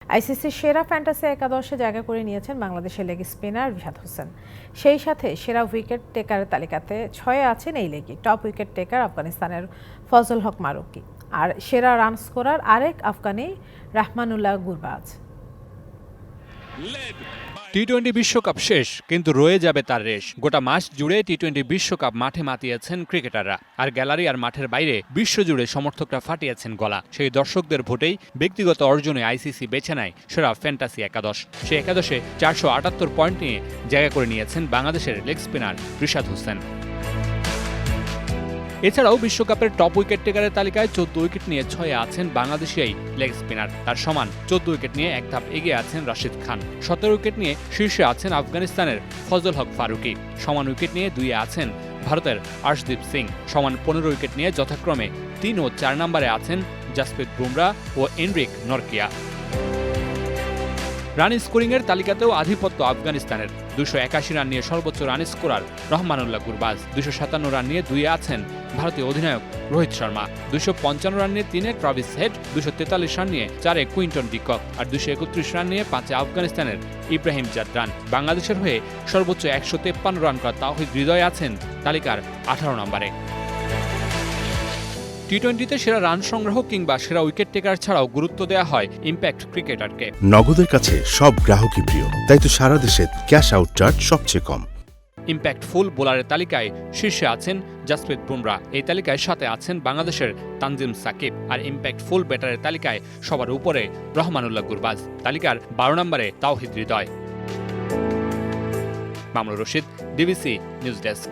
আইসিসির সেরা ফ্যান্টাসি একাদশে জায়গা করে নিয়েছেন বাংলাদেশের লেগ স্পিনার রিশাদ হোসেন। সেই সাথে সেরা উইকেট টেকারের তালিকাতে 6-এ আছেন এই লেগই। টপ উইকেট টেকার আফগানিস্তানের ফজল হক মারুকি, আর সেরা রান স্কোরার আরেক আফগানি রাহমানুল্লাহ গুরবাজ। টি-20 বিশ্বকাপ শেষ, কিন্তু রয়ে যাবে তার রেশ। গোটা মাস জুড়ে টি-20 বিশ্বকাপ মাঠে মাতিয়েছেন ক্রিকেটাররা, আর গ্যালারি আর মাঠের বাইরে বিশ্বজুড়ে সমর্থকরা ফাটিয়েছেন গলা। সেই দর্শকদের ভোটেই ব্যক্তিগত অর্জনে আইসিসি বেছে নেয় সেরা ফ্যান্টাসি একাদশ। সেই একাদশে 478 পয়েন্ট নিয়ে জায়গা করে নিয়েছেন বাংলাদেশের লেগ স্পিনার রিশাদ হোসেন। এছাড়াও বিশ্বকাপের টপ উইকেট টেকারের তালিকায় 14 উইকেট নিয়ে 6-এ আছেন বাংলাদেশি এই লেগ স্পিনার। তার সমান 14 উইকেট নিয়ে এক ধাপ এগিয়ে আছেন রাশিদ খান। 17 উইকেট নিয়ে শীর্ষে আছেন আফগানিস্তানের ফজল হক ফারুকি। সমান উইকেট নিয়ে 2-এ আছেন ভারতের আর্শদীপ সিং। সমান 15 উইকেট নিয়ে যথাক্রমে 3 ও 4 নম্বরে আছেন জাসপ্রীত বুমরা ও এনরিক নরকিয়া। রান স্কোরিংয়ের তালিকাতেও আধিপত্য আফগানিস্তানের। 281 রান নিয়ে সর্বোচ্চ run scorer Rahmanullah Gurbaz. 257 run নিয়ে 2-এ আছেন ভারতীয় অধিনায়ক রোহিত শর্মা। 255 রান নিয়ে 3-এ ট্রাভিস হেড। 243 রান নিয়ে 4-এ কুইন্টন ডিকক। আর 231 রান নিয়ে 5-এ আফগানিস্তানের ইব্রাহিম জাদরান। বাংলাদেশের হয়ে সর্বোচ্চ 153 রান করা তাওহিদ হৃদয় আছেন তালিকার 18 নম্বরে। টি-20তে সেরা রান সংগ্রহ কিংবা সেরা উইকেট টেকার ছাড়াও গুরুত্ব দেওয়া হয় ইম্প্যাক্ট ক্রিকেটারকে। নগদের কাছে সব গ্রাহকই প্রিয়, তাই তো সারা দেশে ক্যাশ আউট চার্জ সবচেয়ে কম। ইম্প্যাক্টফুল বোলারের তালিকায় শীর্ষে আছেন জাসপ্রীত বুমরা। এই তালিকায় 7-এ আছেন বাংলাদেশের তানজিম সাকিব। আর ইম্প্যাক্টফুল ব্যাটারের তালিকায় সবার উপরে রহমানুল্লাহ গুরবাজ। তালিকার 12 নম্বরে Tawhid Hridoy. Mamunur Rashid, DBC news desk.